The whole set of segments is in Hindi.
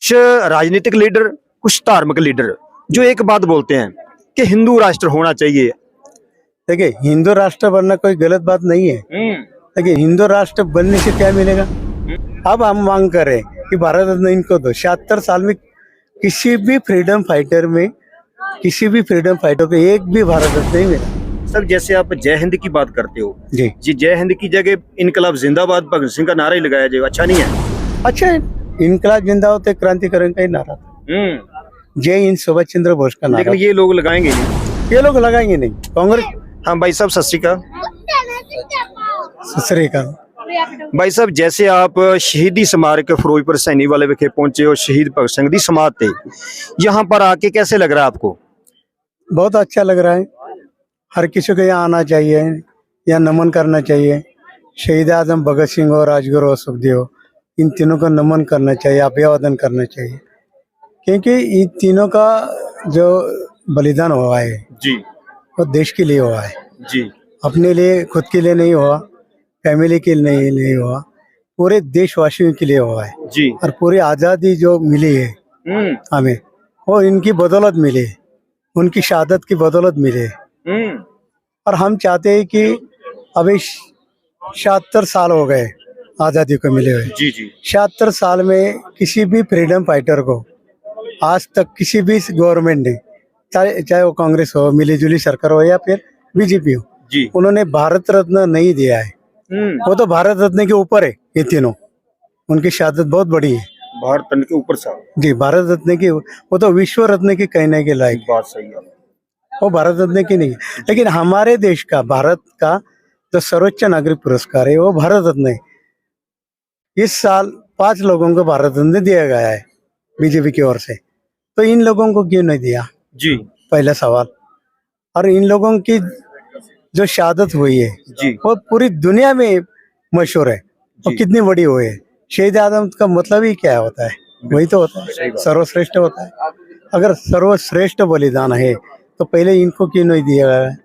कुछ राजनीतिक लीडर, कुछ धार्मिक लीडर जो एक बात बोलते हैं कि हिंदू राष्ट्र होना चाहिए। देखिए, हिंदू राष्ट्र बनना कोई गलत बात नहीं है, लेकिन हिंदू राष्ट्र बनने से क्या मिलेगा? अब हम मांग कर रहे हैं कि भारत रत्न इनको दो। 76 साल में किसी भी फ्रीडम फाइटर को एक भी भारत रत्न नहीं मिला। सर जैसे आप जय हिंद की बात करते हो जी जी, जय हिंद की जगह इनकलाब जिंदाबाद भगत सिंह का नारा ही लगाया जाए, अच्छा नहीं है? अच्छा है, इनकलाब जिंदाबाद तो क्रांतिकरण का ही नारा था। जय हिंद सुभाष चंद्र बोस का नारा। लेकिन ये लोग लगाएंगे नहीं, ये लोग लगाएंगे नहीं, कांग्रेस। हाँ भाई साहब सत श्री अकाल। सत श्री अकाल। भाई साहब जैसे आप शहीदी स्मारक फिरोजपुर सैनी वाले विखे पहुंचे हो, शहीद भगत सिंह दी समाधि थे, यहाँ पर आके कैसे लग रहा है आपको? बहुत अच्छा लग रहा है। हर किसी को यहाँ आना चाहिए, यहाँ नमन करना चाहिए। शहीद आजम भगत सिंह और राजगुरु और सुखदेव, इन तीनों को नमन करना चाहिए, अभिवादन करना चाहिए, क्योंकि इन तीनों का जो बलिदान हुआ है जी, वो देश के लिए हुआ है जी, अपने लिए, खुद के लिए नहीं हुआ, फैमिली के लिए नहीं हुआ, पूरे देशवासियों के लिए हुआ है जी। और पूरी आज़ादी जो मिली है हमें, वो इनकी बदौलत मिली है, उनकी शहादत की बदौलत मिली है। और हम चाहते हैं कि अभी 76 साल हो गए आज़ादी को मिले हुए। जी जी 76 साल में किसी भी फ्रीडम फाइटर को आज तक किसी भी गवर्नमेंट ने, चाहे वो कांग्रेस हो, मिली जुली सरकार हो या फिर बीजेपी हो, जी, उन्होंने भारत रत्न नहीं दिया है। वो तो भारत रत्न के ऊपर है, ये तीनों, उनकी शहादत बहुत बड़ी है। भारत रत्न के ऊपर साहब जी, भारत रत्न की, वो तो विश्व रत्न की कहने के लायक है। बात सही है। वो भारत रत्न की नहीं है, लेकिन हमारे देश का, भारत का जो सर्वोच्च नागरिक पुरस्कार है वो भारत रत्न है। इस साल 5 लोगों को भारत रत्न दिया गया है बीजेपी की ओर से, तो इन लोगों को क्यों नहीं दिया? जी पहला सवाल। और इन लोगों की जो शहादत हुई है जी वो पूरी दुनिया में मशहूर है, वो कितनी बड़ी हुई है। शहीद आजम का मतलब ही क्या होता है? वही तो होता है, सर्वश्रेष्ठ होता है। अगर सर्वश्रेष्ठ बलिदान है तो पहले इनको क्यों नहीं दिया गया?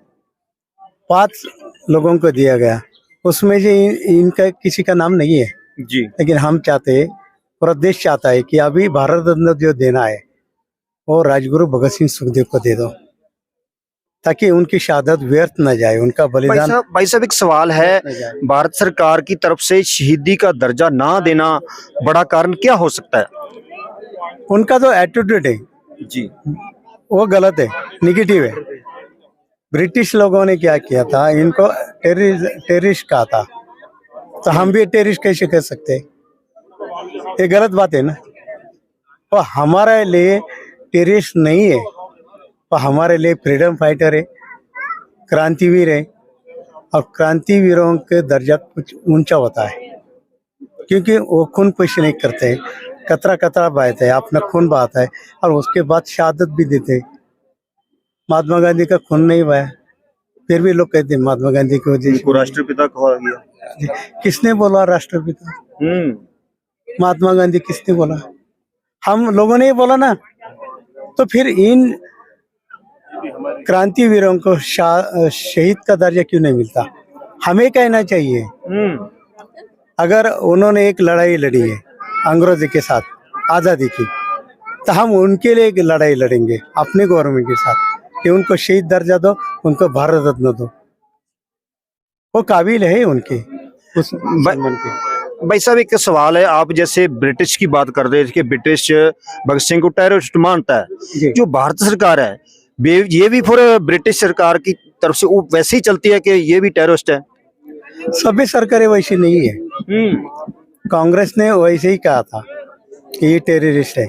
5 लोगों को दिया गया, उसमें से इनका किसी का नाम नहीं है। जी, लेकिन हम चाहते हैं, पूरा देश चाहता है कि अभी भारत रत्न जो देना है वो राजगुरु भगत सिंह सुखदेव को दे दो, ताकि उनकी शहादत व्यर्थ न जाए, उनका बलिदान। भाई साहब एक सवाल है, भारत सरकार की तरफ से शहीदी का दर्जा ना देना बड़ा कारण क्या हो सकता है? उनका जो एटीट्यूड है जी, वो गलत है, निगेटिव है। ब्रिटिश लोगों ने क्या किया था, इनको टेररिस्ट कहा था, तो हम भी टेररिस्ट कैसे कह सकते हैं? ये गलत बात है ना। वो हमारे लिए टेररिस्ट नहीं है, वो हमारे लिए फ्रीडम फाइटर है, क्रांतिवीर है। और क्रांतिवीरों के दर्जा कुछ ऊंचा होता है, क्योंकि वो खून पेश नहीं करते, कतरा कतरा बहाते हैं, अपना खून बहाता है और उसके बाद शहादत भी देते हैं। महात्मा गांधी का खून नहीं बहाया, फिर भी लोग कहते हैं महात्मा गांधी की वजह से राष्ट्रपिता कहा गया। किसने बोला राष्ट्रपिता? महात्मा गांधी किसने बोला? हम लोगों ने ही बोला ना। तो फिर इन क्रांतिवीरों को शहीद का दर्जा क्यों नहीं मिलता? हमें कहना चाहिए। अगर उन्होंने एक लड़ाई लड़ी है अंग्रेजी के साथ, आज़ादी की, तो हम उनके लिए एक लड़ाई लड़ेंगे अपने गवर्नमेंट के साथ कि उनको शहीद दर्जा दो, उनको भारत रत्न दो। वो काबिल है उनके उस सम्मान के। भाई साहब एक सवाल है, आप जैसे ब्रिटिश की बात कर रहे थे कि ब्रिटिश भगत सिंह को टेररिस्ट मानता है, जो भारत सरकार है ये भी फिर ब्रिटिश सरकार की तरफ से वैसे ही चलती है कि ये भी टेररिस्ट है? सभी सरकारें वैसी नहीं है। कांग्रेस ने वैसे ही कहा था कि ये टेररिस्ट है,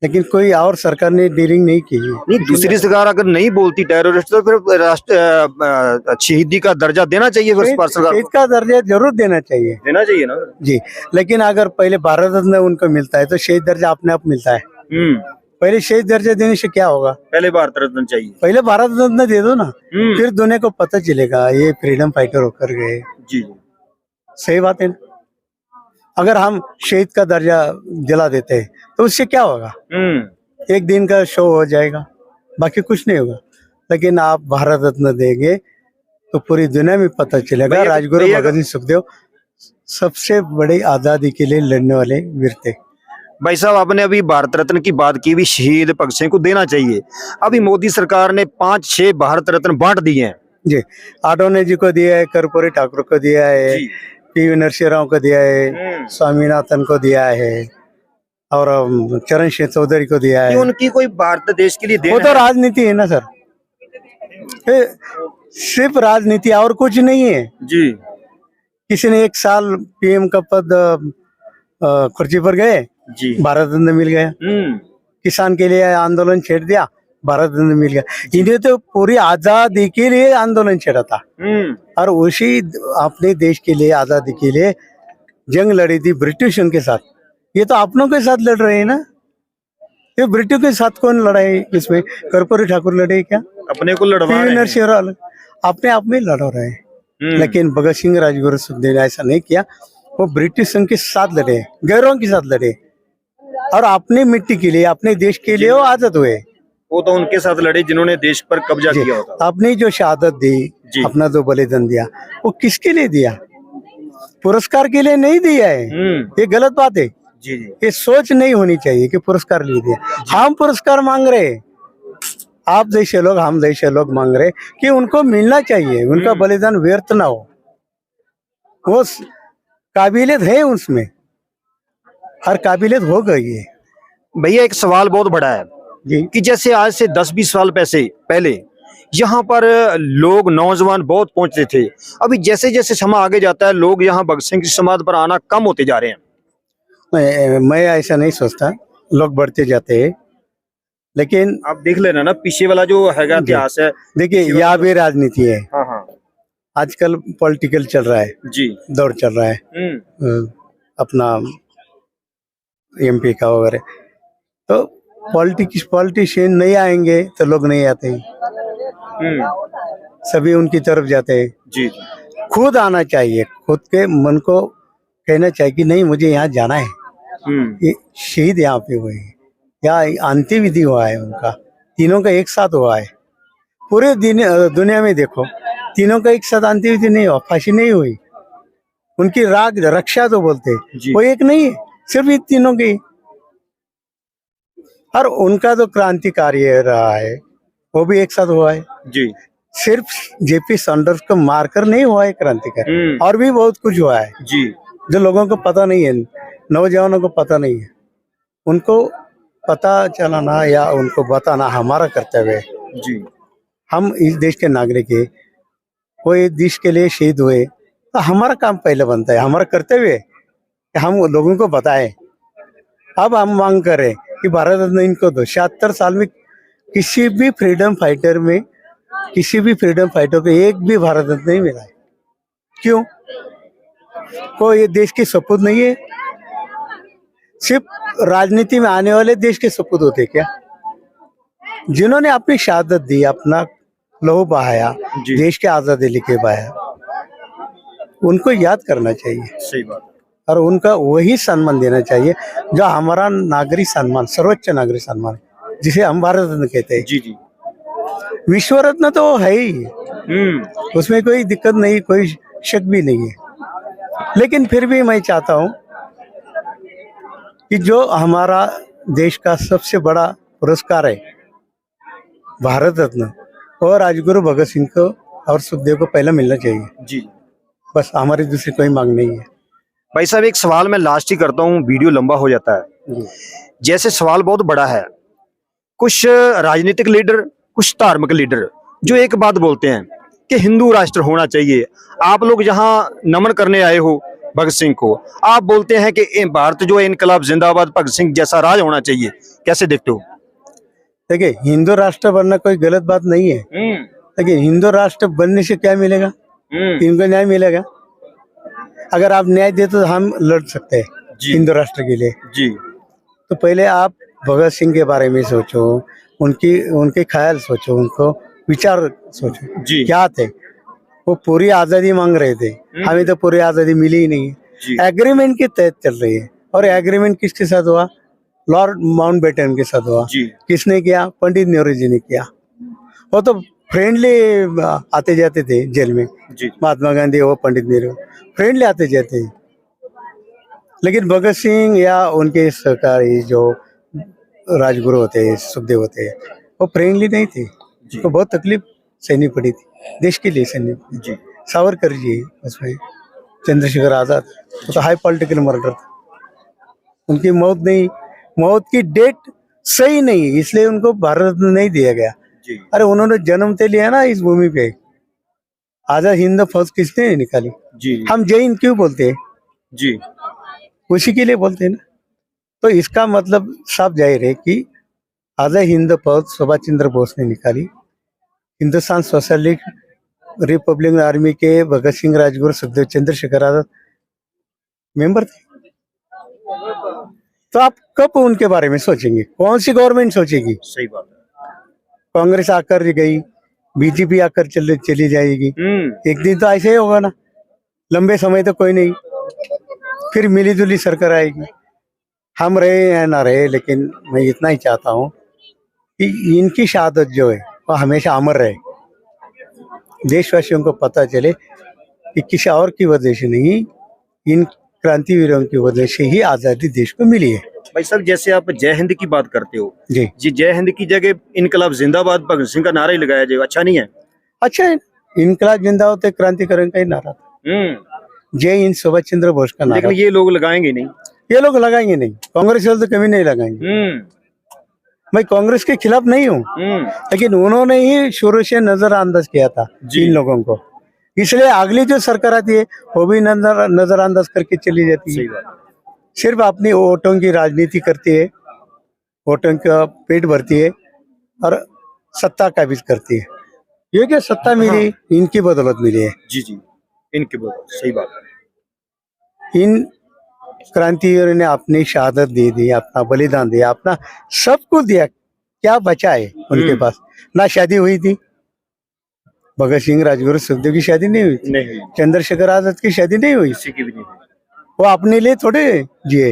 लेकिन कोई और सरकार ने डीलिंग नहीं की है। नहीं, दूसरी सरकार अगर नहीं बोलती टेररिस्ट तो फिर राष्ट्र शहीदी का दर्जा देना चाहिए। फिर सरकार शहीद का दर्जा जरूर देना चाहिए ना जी। लेकिन अगर पहले भारत रत्न उनको मिलता है तो शहीद दर्जा अपने आप मिलता है। पहले शहीद दर्जा देने से क्या होगा? पहले भारत रत्न चाहिए, पहले भारत रत्न दे दो ना, फिर दुनिया को पता चलेगा ये फ्रीडम फाइटर होकर गए। जी, सही बात है ना। अगर हम शहीद का दर्जा दिला देते हैं तो उससे क्या होगा? एक दिन का शो हो जाएगा, बाकी कुछ नहीं होगा। लेकिन आप भारत रत्न देंगे तो पूरी दुनिया में पता चलेगा राजगुरु भगत सिंह सुखदेव सबसे बड़े आजादी के लिए लड़ने वाले वीर थे। भाई साहब, आपने अभी भारत रत्न की बात की, भी शहीद भगत सिंह को देना चाहिए। अभी मोदी सरकार ने 5-6 भारत रत्न बांट दिए हैं। जी, आडवाणी जी को दिया है, कर्पूरी ठाकुर को दिया है, जी। पी नरसिंह राव को दिया है, स्वामीनाथन को दिया है और चरण सिंह चौधरी को दिया कि है। उनकी कोई भारत देश के लिए वो देन तो है? राजनीति है ना सर, ये सिर्फ राजनीति और कुछ नहीं है। जी। किसी ने 1 साल पीएम का पद कुर्सी पर गए, जी। भारत रत्न मिल गया। किसान के लिए आंदोलन छेड़ दिया, भारत रत्न मिल गया। इन्हें तो पूरी आजादी के लिए आंदोलन छेड़ा था और उसी अपने देश के लिए, आजादी के लिए जंग लड़ी थी ब्रिटिश उनके साथ। ये तो अपनों के साथ लड़ रहे हैं ना, ये ब्रिटिश के साथ कौन लड़ा है? इसमें कर्पूरी ठाकुर लड़े क्या? अपने को लड़वा पी रहे हैं। नरसिंह राव अपने आप में लड़ रहे हैं। लेकिन भगत सिंह राजगुरु सुखदेव ने ऐसा नहीं किया, वो ब्रिटिश के साथ लड़े, गैरों के साथ लड़े और अपनी मिट्टी के लिए, अपने देश के लिए वो आजाद हुए। वो तो उनके साथ लड़े जिन्होंने देश पर कब्जा किया होता। अपनी जो शहादत दी, जी। अपना जो बलिदान दिया, वो किसके लिए दिया? पुरस्कार के लिए नहीं दिया है। ये गलत बात है। जी जी। ये सोच नहीं होनी चाहिए कि पुरस्कार लिए दिया। हम पुरस्कार मांग रहे, आप जैसे लोग, हम जैसे लोग मांग रहे कि उनको मिलना चाहिए, उनका बलिदान व्यर्थ ना हो। वो काबिलियत है उसमें, हर काबिलियत हो गई है। भैया, एक सवाल बहुत बड़ा है जी कि जैसे आज से 10-20 साल पहले यहाँ पर लोग, नौजवान बहुत पहुंचते थे। अभी जैसे जैसे समय आगे जाता है, लोग यहाँ भगत सिंह की समाधि पर आना कम होते जा रहे हैं। मैं ऐसा नहीं सोचता, लोग बढ़ते जाते हैं, लेकिन आप देख लेना ना, पीछे वाला जो हैगा इतिहास है। देखिए यहाँ भी राजनीति है। हाँ हाँ। आजकल पॉलिटिकल चल रहा है, जी। दौर चल रहा है अपना एमपी का वगैरह। तो पॉलिटिशियन नहीं आएंगे तो लोग नहीं आते हैं, सभी उनकी तरफ जाते हैं। जी। खुद आना चाहिए, खुद के मन को कहना चाहिए कि नहीं मुझे यहाँ जाना है। ये शहीद यहाँ पे हुए हैं, यहाँ अंतिम विधि हुआ है उनका, तीनों का एक साथ हुआ है। पूरे दुनिया में देखो, तीनों का एक साथ अंतिम विधि नहीं हुआ, फांसी नहीं हुई। उनकी राग रक्षा तो बोलते जी। वो एक नहीं है, सिर्फ ये तीनों की। और उनका जो क्रांतिकारी रहा है वो भी एक साथ हुआ है। जी। सिर्फ जेपी सैंडर्स को मारकर नहीं हुआ है क्रांतिकारी, और भी बहुत कुछ हुआ है जी। जो लोगों को पता नहीं है, नौजवानों को पता नहीं है। उनको पता चलाना या उनको बताना हमारा कर्तव्य है। जी। हम इस देश के नागरिक है, वो इस देश के लिए शहीद हुए, तो हमारा काम पहले बनता है, हमारा कर्तव्य है कि हम लोगों को बताएं। अब हम मांग करें कि भारत रत्न इनको दो। 76 साल में किसी भी फ्रीडम फाइटर में, किसी भी फ्रीडम फाइटर को एक भी भारत रत्न नहीं मिला है। क्यों? को ये देश की सपूत नहीं है? सिर्फ राजनीति में आने वाले देश के सपूत होते क्या? जिन्होंने अपनी शहादत दी, अपना लहू बहाया, देश के आजादी लेके बहाया, उनको याद करना चाहिए। सही बात। और उनका वही सम्मान देना चाहिए जो हमारा नागरिक सम्मान, सर्वोच्च नागरिक सम्मान, जिसे हम भारत रत्न कहते हैं। जी जी। विश्व रत्न तो है ही, उसमें कोई दिक्कत नहीं, कोई शक भी नहीं है। लेकिन फिर भी मैं चाहता हूँ कि जो हमारा देश का सबसे बड़ा पुरस्कार है भारत रत्न, और राजगुरु भगत सिंह को और सुखदेव को पहले मिलना चाहिए। जी। बस हमारी दूसरी कोई मांग नहीं है। भाई साहब, एक सवाल मैं लास्ट ही करता हूँ, वीडियो लंबा हो जाता है। जैसे सवाल बहुत बड़ा है, कुछ राजनीतिक लीडर, कुछ धार्मिक लीडर जो एक बात बोलते हैं कि हिंदू राष्ट्र होना चाहिए। आप लोग यहाँ नमन करने आए हो भगत सिंह को, आप बोलते हैं कि भारत जो है इनकलाब जिंदाबाद, भगत सिंह जैसा राज होना चाहिए। कैसे देखते हो? देखिए, हिंदू राष्ट्र बनना कोई गलत बात नहीं है, लेकिन हिंदू राष्ट्र बनने से क्या मिलेगा? इनको न्याय मिलेगा। अगर आप न्याय देते तो हम लड़ सकते हैं हिंदू राष्ट्र के लिए। जी। तो पहले आप भगत सिंह के बारे में सोचो, उनके ख्याल सोचो, उनको विचार सोचो। जी। क्या थे? वो पूरी आजादी मांग रहे थे, हमें तो पूरी आजादी मिली ही नहीं है। एग्रीमेंट के तहत चल रही है, और एग्रीमेंट किसके साथ हुआ? लॉर्ड माउंटबेटन के साथ हुआ। किसने किया? पंडित नेहरू जी ने किया। वो तो फ्रेंडली आते जाते थे जेल में, महात्मा गांधी वो पंडित नेहरू फ्रेंडली आते जाते। लेकिन भगत सिंह या उनके सहकारी जो राजगुरु होते हैं, सुखदेव होते हैं, वो फ्रेंडली नहीं थे। उनको बहुत तकलीफ सहनी पड़ी थी, देश के लिए सहनी पड़ी। जी सावरकर जी उसमें, चंद्रशेखर आजाद, वो तो हाई पॉलिटिकल मर्डर था। उनकी मौत की डेट सही नहीं, इसलिए उनको भारत रत्न नहीं दिया गया। जी अरे उन्होंने जन्म तो लिया ना इस भूमि पे। आजाद हिंद फौज किसने निकाली? जी हम जय हिंद क्यों बोलते हैं? जी उसी के लिए बोलते हैं ना। तो इसका मतलब साफ जाहिर है कि आजाद हिंद फौज सुभाष चंद्र बोस ने निकाली। हिंदुस्तान सोशलिस्ट रिपब्लिकन आर्मी के भगत सिंह, राजगुरु, सुखदेव, चंद्रशेखर आजाद मेंबर थे। तो आप कब उनके बारे में सोचेंगे? कौन सी गवर्नमेंट सोचेगी? सही बात है। कांग्रेस आकर गई, बीजेपी आकर चली जाएगी। एक दिन तो ऐसे ही होगा ना, लंबे समय तो कोई नहीं, फिर मिली जुली सरकार आएगी। हम रहे या ना रहे, लेकिन मैं इतना ही चाहता हूँ कि इनकी शहादत जो है वो हमेशा अमर रहे। देशवासियों को पता चले कि किसी और की वजह से नहीं, इन क्रांतिवीरों की वजह से ही आजादी देश को मिली है। भाई साहब, जैसे आप जय हिंद की बात करते हो, जी जी जय हिंद की जगह इनकलाब जिंदाबाद भगत सिंह का नारा ही लगाया जाए, अच्छा नहीं है? अच्छा है, इनकलाब जिंदाबाद तो क्रांतिकरण का ही नारा था। जय हिंद सुभाष चंद्र बोस का नारा। लेकिन ये लोग लगाएंगे नहीं। ये लोग लगाएंगे नहीं, कांग्रेस वाले तो कभी नहीं लगाएंगे। मैं कांग्रेस के खिलाफ नहीं हूँ, लेकिन उन्होंने ही शुरू से नजरअंदाज किया था इन लोगों को, इसलिए अगली जो सरकार आती है वो भी नजरअंदाज करके चली जाती है। सिर्फ अपनी वोटों की राजनीति करती है, वोटों का पेट भरती है और सत्ता काबिज करती है। ये क्या सत्ता मिली, इनकी बदौलत मिली है। जी जी, इनके बदौलत, सही बात है। इन क्रांतिवीरों ने अपनी शहादत दे दी, अपना बलिदान दिया, अपना सब कुछ दिया। क्या बचा है उनके पास? ना शादी हुई थी, भगत सिंह, राजगुरु, सुखदेव की शादी नहीं हुई थी, नहीं, चंद्रशेखर आजाद की शादी नहीं हुई। किसी की भी नहीं हुई। वो अपने लिए थोड़े जिए,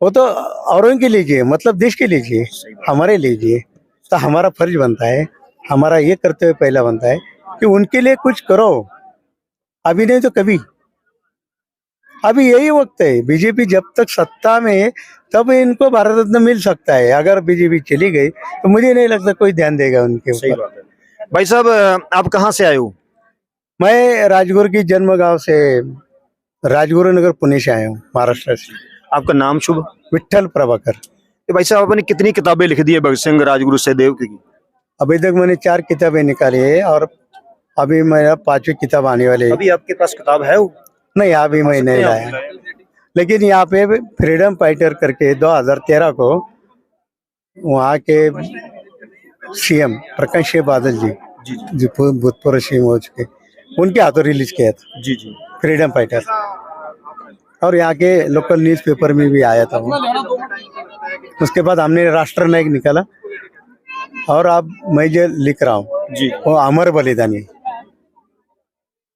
वो तो औरों के लिए जिए, मतलब देश के लिए जिए, हमारे लिए जिए। तो हमारा फर्ज बनता है, हमारा ये कर्तव्य पहला बनता है कि उनके लिए कुछ करो। अभी नहीं तो कभी। अभी यही वक्त है, बीजेपी जब तक सत्ता में है तब इनको भारत रत्न मिल सकता है। अगर बीजेपी चली गई तो मुझे नहीं लगता कोई ध्यान देगा उनके सही ऊपर। बात है। भाई साहब, आप कहाँ से आए हो? मैं राजगुरु की जन्म गांव से, राजगुरु नगर, पुणे से आया हूँ, महाराष्ट्र से। आपका नाम शुभ? विठल प्रभाकर। तो भाई साहब, आपने कितनी किताबें लिख दी है भगत सिंह, राजगुरु, सहदेव की? अभी तक मैंने 4 किताबें निकाली है और अभी मेरा 5वीं किताब आने वाली है। अभी आपके पास किताब है वो? नहीं, अभी मैं नहीं लाया, लेकिन यहाँ पे फ्रीडम फाइटर करके 2013 को वहाँ के सीएम प्रकाश सिंह बादल जी, जो भूतपूर्व सीएम हो चुके, उनके हाथों रिलीज किया था जी जी, फ्रीडम फाइटर। और यहाँ के लोकल न्यूज़पेपर में भी आया था वो। उसके बाद हमने राष्ट्र नायक निकाला और अब मैं जो लिख रहा हूँ जी वो अमर बलिदानी,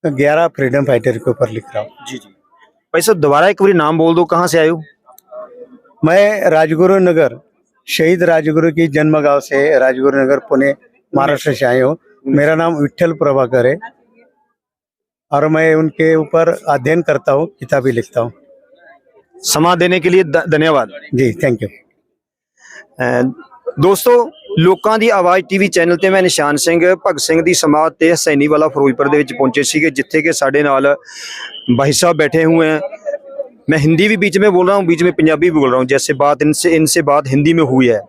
11 फ्रीडम फाइटर के ऊपर लिख रहा हूँ। जी जी। भाई साहब, दोबारा एक बार नाम बोल दो, कहाँ से आए हो? मैं राजगुरु नगर, शहीद राजगुरु की जन्म गांव से, राजगुरु नगर, पुणे, महाराष्ट्र से आया हूँ। मेरा नाम विठल प्रभाकर है और मैं उनके ऊपर अध्ययन करता हूँ, किताबें लिखता हूँ। समा देने के लिए धन्यवाद जी, थैंक यू। ਦੋਸਤੋ, ਲੋਕਾਂ ਦੀ ਆਵਾਜ਼ ਟੀਵੀ ਚੈਨਲ ਤੇ ਮੈਂ ਨਿਸ਼ਾਨ ਸਿੰਘ ਭਗਤ ਸਿੰਘ ਦੀ ਸਮਾਧ ਤੇ ਹਸੈਨੀ ਵਾਲਾ ਫਿਰੋਜ਼ਪੁਰ ਦੇ ਵਿੱਚ ਪਹੁੰਚੇ ਸੀਗੇ, ਜਿੱਥੇ ਕਿ ਸਾਡੇ ਨਾਲ भाई साहब बैठे हुए हैं। मैं हिंदी भी बीच में बोल रहा हूँ, बीच में पंजाबी भी बोल रहा हूँ, जैसे बात इनसे बात हिंदी में हुई है।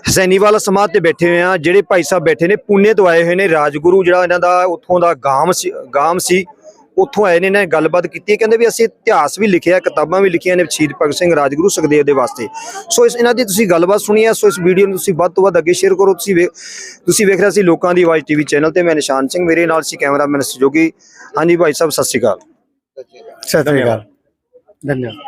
ਹਸੈਨੀ ਵਾਲਾ ਸਮਾਧ ਤੇ ਬੈਠੇ ਹੋਏ ਆ। ਜਿਹੜੇ ਭਾਈ ਸਾਹਿਬ ਬੈਠੇ ਨੇ ਪੁਣੇ ਤੋਂ ਆਏ ਹੋਏ ਨੇ। ਰਾਜਗੁਰੂ ਜਿਹੜਾ ਇਹਨਾਂ ਦਾ ਉੱਥੋਂ ਦਾ ਗਾਮ ਸੀ, ਉੱਥੋਂ ਆਏ ਨੇ। ਇਹਨਾਂ ਨੇ ਗੱਲਬਾਤ ਕੀਤੀ, ਕਹਿੰਦੇ ਵੀ ਅਸੀਂ ਇਤਿਹਾਸ ਵੀ ਲਿਖਿਆ, ਕਿਤਾਬਾਂ ਵੀ ਲਿਖੀਆਂ ਨੇ ਸ਼ਹੀਦ ਭਗਤ ਸਿੰਘ, ਰਾਜਗੁਰੂ, ਸੁਖਦੇਵ ਦੇ ਵਾਸਤੇ। ਸੋ ਇਹਨਾਂ ਦੀ ਤੁਸੀਂ ਗੱਲਬਾਤ ਸੁਣੀ ਹੈ। ਸੋ ਇਸ ਵੀਡੀਓ ਨੂੰ ਤੁਸੀਂ ਵੱਧ ਤੋਂ ਵੱਧ ਅੱਗੇ ਸ਼ੇਅਰ ਕਰੋ। ਤੁਸੀਂ ਵੇਖ ਰਹੇ ਸੀ ਲੋਕਾਂ ਦੀ ਆਵਾਜ਼ ਟੀਵੀ ਚੈਨਲ ਤੇ। ਮੈਂ ਨਿਸ਼ਾਨ ਸਿੰਘ, ਮੇਰੇ ਨਾਲ ਸੀ ਕੈਮਰਾਮੈਨ ਸਹਿਯੋਗੀ। ਹਾਂਜੀ ਭਾਈ ਸਾਹਿਬ, ਸਤਿ ਸ਼੍ਰੀ ਅਕਾਲ। सत श्री अकाल, धन्यवाद।